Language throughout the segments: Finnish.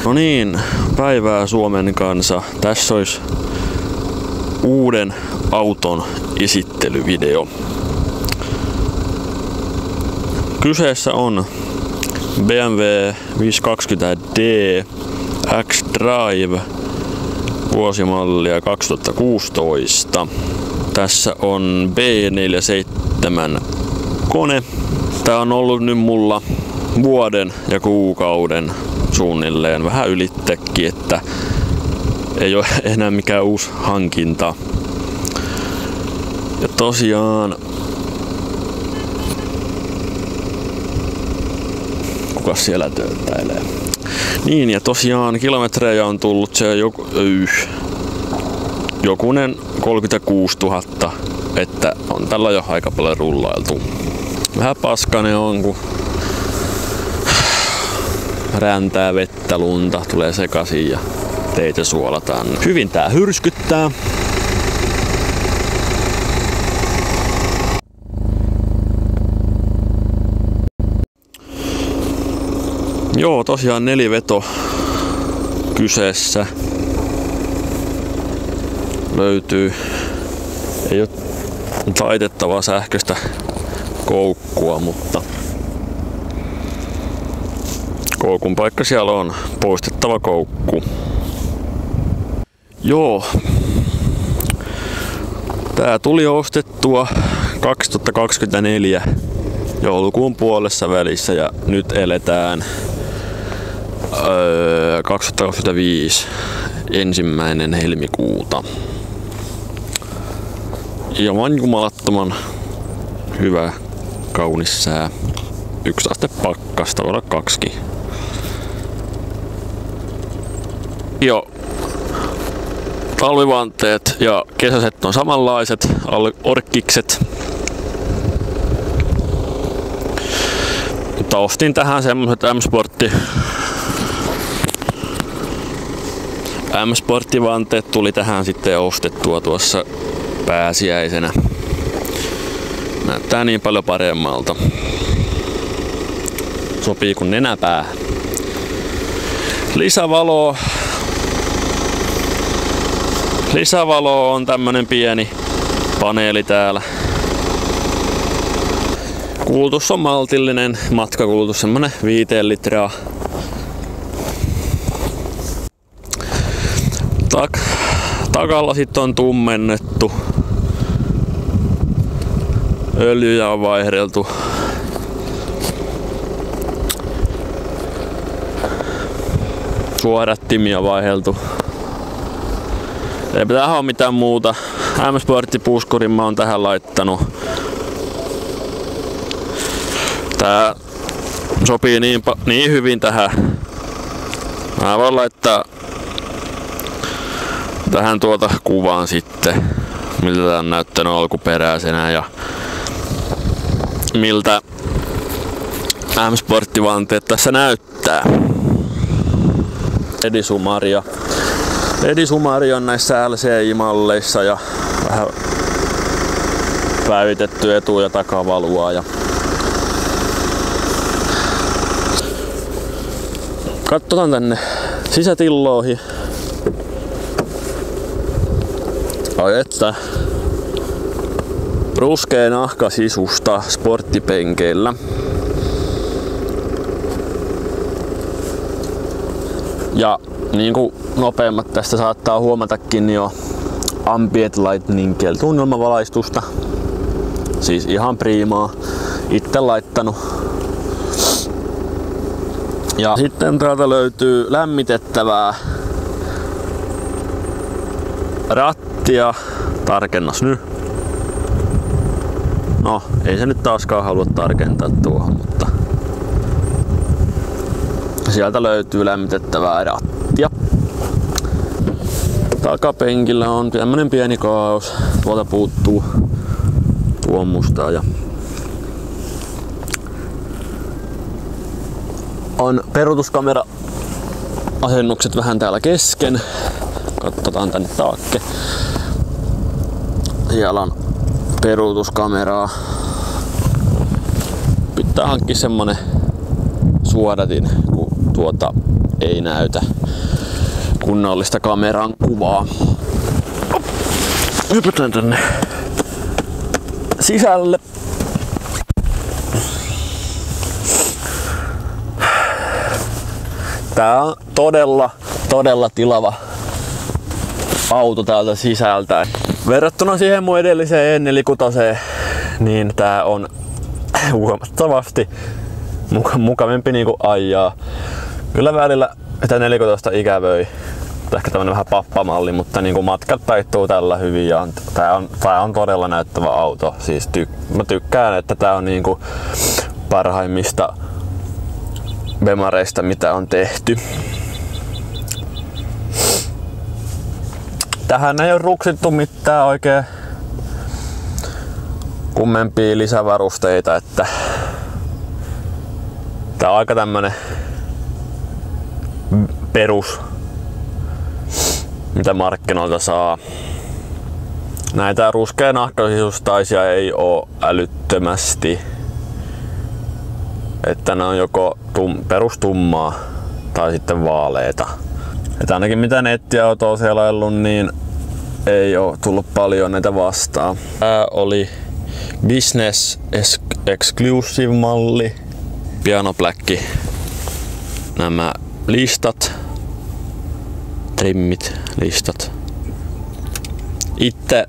No niin, päivää Suomen kansa. Tässä olisi uuden auton esittelyvideo. Kyseessä on BMW 520d X-Drive vuosimallia 2016. Tässä on B47 kone. Tää on ollut nyt mulla vuoden ja kuukauden suunnilleen, vähän ylittekin, että ei ole enää mikään uusi hankinta. Ja tosiaan kukas siellä tööttäilee? Niin, ja tosiaan kilometrejä on tullut se jokunen 36 000, että on tällä jo aika paljon rullailtu. Vähän paskanen on, kun räntää, vettä, lunta tulee sekaisin ja teitä suolataan. Hyvin tää hyrskyttää. Joo, tosiaan neliveto kyseessä. Löytyy, ei ole taitettavaa sähköistä koukkua, mutta koukun paikka siellä on, poistettava koukku. Joo, tää tuli ostettua 2024 joulukuun puolessa välissä ja nyt eletään 2025 1. helmikuuta. Ilman jumalattoman hyvä, kaunis sää. 1 aste pakkasta, voi olla 2. Joo. Talvivanteet ja kesäset on samanlaiset, orkkikset. Mutta ostin tähän semmoset M-Sportti-vanteet tuli tähän sitten ostettua tuossa pääsiäisenä. Näyttää niin paljon paremmalta. Sopii kuin nenäpää. Lisävalo on tämmönen pieni paneeli täällä. Kulutus on maltillinen, matkakulutus semmonen 5 litraa. Takalla sitten on tummennettu. Öljyjä on vaihdeltu. Suodattimia vaihdeltu. Ei pitää olla mitään muuta. M-Sportti-puskurin mä oon tähän laittanut. Tää sopii niin hyvin tähän. Mä voin laittaa tähän kuvaan sitten, miltä tää on näyttänyt alkuperäisenä ja miltä M-Sportti-vanteet tässä näyttää. Edi Sumari on näissä LCI-malleissa ja vähän päivitetty etu- ja takavalua. Ja katsotaan tänne sisätilloihin. Ai että. Ruskea nahkasisusta sporttipenkeillä. Ja niin kuin nopeimmat tästä saattaa huomatakin, niin jo ambient lighting tunnelmavalaistusta. Siis ihan priimaa. Itse laittanut. Ja sitten täältä löytyy lämmitettävää rattia. Tarkennas nyt. No, ei se nyt taaskaan halua tarkentaa tuohon, mutta sieltä löytyy lämmitettävää rattia. Takapenkillä on tämmönen pieni kaaos. Tuolta puuttuu tuommusta ja on peruutuskamera asennukset vähän täällä kesken. Katsotaan tänne taakke. Siellä on peruutuskameraa. Pitää hankkia semmonen suodatin, kun ei näytä kunnollista kameran kuvaa. Hypätään tänne sisälle. Tää on todella tilava auto täältä sisältä. Verrattuna siihen mun edelliseen E46, niin tää on huomattavasti mukavampi niinku ajaa. Kyllä välillä sitä 14 ikävöi. Ehkä tämmönen vähän pappamalli, mutta niinku matkat taittuu tällä hyvin ja tää on todella näyttävä auto. Siis mä tykkään, että tää on niinku parhaimmista Bemareista mitä on tehty. Tähän ei ole ruksittu mitään oikein kummempia lisävarusteita, että tää on aika tämmönen perus mitä markkinoilta saa. Näitä ruskea nahkasisustaisia ei oo älyttömästi. Että ne on joko perustummaa tai sitten vaaleita. Et ainakin mitä nettiautoa selaillut, niin ei oo tullut paljon näitä vastaan. Tää oli Business Exclusive malli. Piano Black. Nämä listat. Trimmit, listat. Itse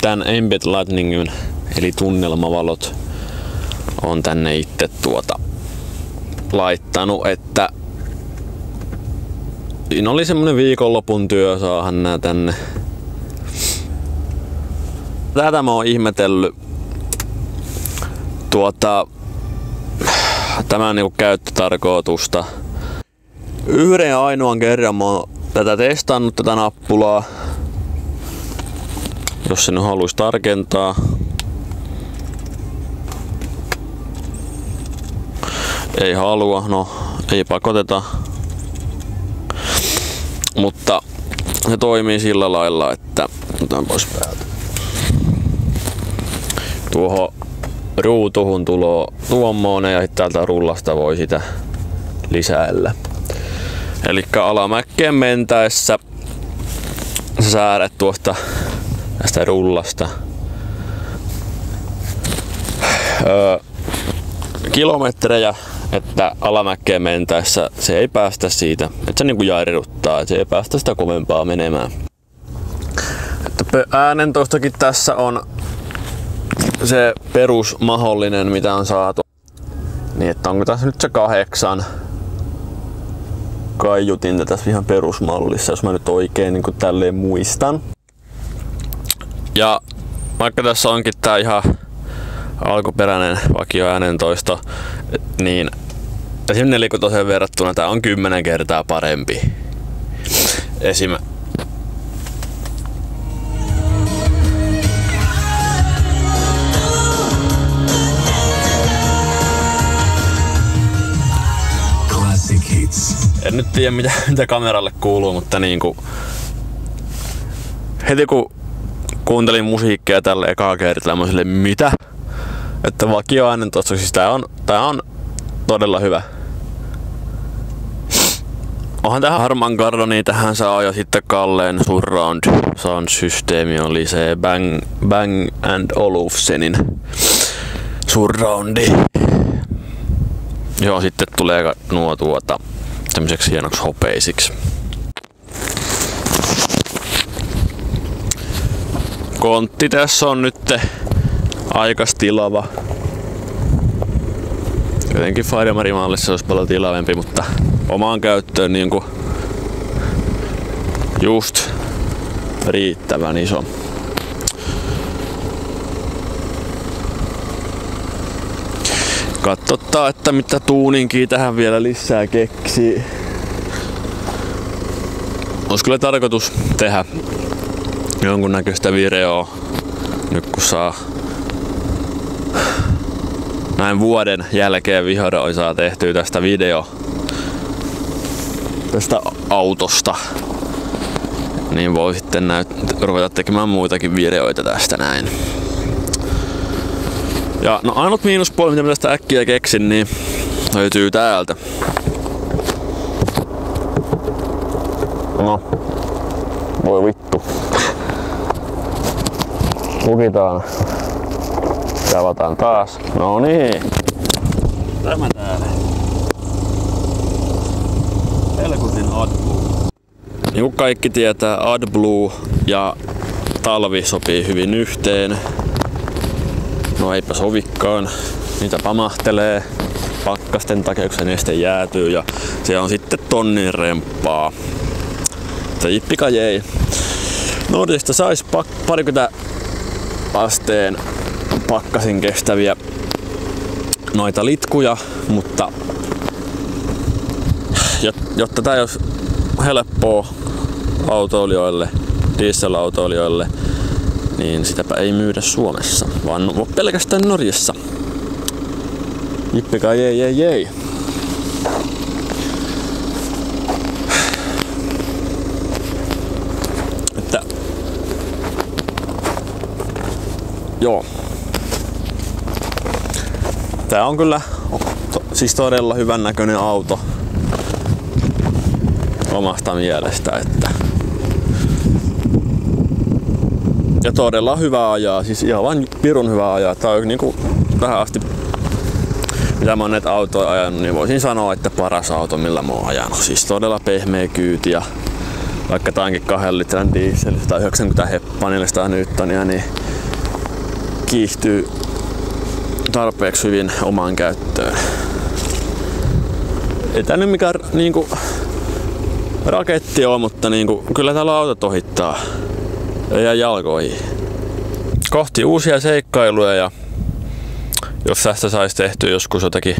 tän Embed Lightningin eli tunnelmavalot on tänne itse laittanut, että siinä oli semmonen viikonlopun työ saahan nää tänne. Tätä mä oon ihmetellyt tämän niinku käyttötarkoitusta. Yhden ainoan kerran mä oon tätä testannut tätä nappulaa. Jos sen haluaisi tarkentaa. Ei halua, no ei pakoteta. Mutta se toimii sillä lailla, että otan pois päältä. Tuohon ruutuhun tulee tuommoinen ja sitten täältä rullasta voi sitä lisäillä. Elikkä alamäkkeen mentäessä sä säädät tuosta tästä rullasta kilometrejä, että alamäkkeen mentäessä se ei päästä siitä, että se niinku jarruttaa, että se ei päästä sitä kovempaa menemään. Että äänentoistokin tässä on se perusmahdollinen mitä on saatu. Niin että onko tässä nyt se 8 kaiutinta tässä ihan perusmallissa, jos mä nyt oikein niin tälleen muistan. Ja vaikka tässä onkin tää ihan alkuperäinen vakioäänentoisto, niin esim. 46 verrattuna tää on 10 kertaa parempi. Esim. En nyt tiedä mitä kameralle kuuluu, mutta niinku heti kun kuuntelin musiikkia tällä ekaa kertaa, mä silleen mitä? Että vakioäänentoisto, siis tää on todella hyvä. Onhan tähän Harman Kardoniin, tähän saa jo sitten Kallen Surround Sound systeemi, oli se Bang & Olufsenin surroundi. Joo, sitten tulee nuo tämmöiseksi hienoksi hopeisiksi. Kontti tässä on nyt aika tilava. Jotenkin Fire-mallissa olisi paljon tilavempi, mutta omaan käyttöön niinku just riittävän iso. Katsotaan, että mitä tuuninkia tähän vielä lisää keksii. Olisi kyllä tarkoitus tehdä jonkunnäköistä videoa nyt kun saa näin vuoden jälkeen vihdoin saa tehtyä tästä video tästä autosta. Niin voi sitten ruveta tekemään muitakin videoita tästä näin. Ja no ainut miinuspuoli, mitä mä tästä äkkiä keksin, niin löytyy täältä. No, voi vittu. Lukitaan. Ja avataan taas. No niin. Tämä täällä. Helkutin AdBlue. Niin kuin kaikki tietää, AdBlue ja talvi sopii hyvin yhteen. No eipä sovikaan. Niitä pamahtelee pakkasten takia, kun se neste jäätyy ja se on sitten tonnin remppaa. Se jippikajei. Nordista sais parikymmentä asteen pakkasin kestäviä noita litkuja, mutta jotta tää olisi helppoa autoilijoille, dieselautoilijoille, niin sitäpä ei myydä Suomessa, vaan pelkästään Norjassa. Jippikajei. Että joo. Tää on kyllä siis todella hyvän näköinen auto omasta mielestä, että ja todella hyvä ajaa, siis ihan vain pirun hyvä ajaa. Tää on niinku tähän asti mitä mä oon näitä autoja ajanut, niin voisin sanoa, että paras auto millä mä oon ajanut. Siis todella pehmeä kyyti ja vaikka tää onkin 2 litran diesel, 190 heppaa 400 newtonia, niin kiihtyy tarpeeksi hyvin omaan käyttöön. Ei tää nyt mikään niinku raketti on, mutta niinku, kyllä täällä autot ohittaa. Ei jää jalkoihin. Kohti uusia seikkailuja ja jos tästä sais tehtyä joskus jotakin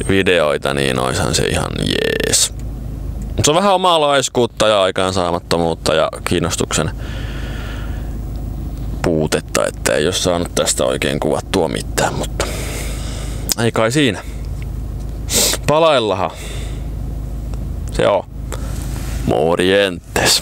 videoita, niin oishan se ihan jees. Se on vähän omaa laiskuutta ja aikaansaamattomuutta ja kiinnostuksen puutetta, että ei oo saanut tästä oikein kuvattua mitään, mutta ei kai siinä. Palaillahan. Se on. Morjentes.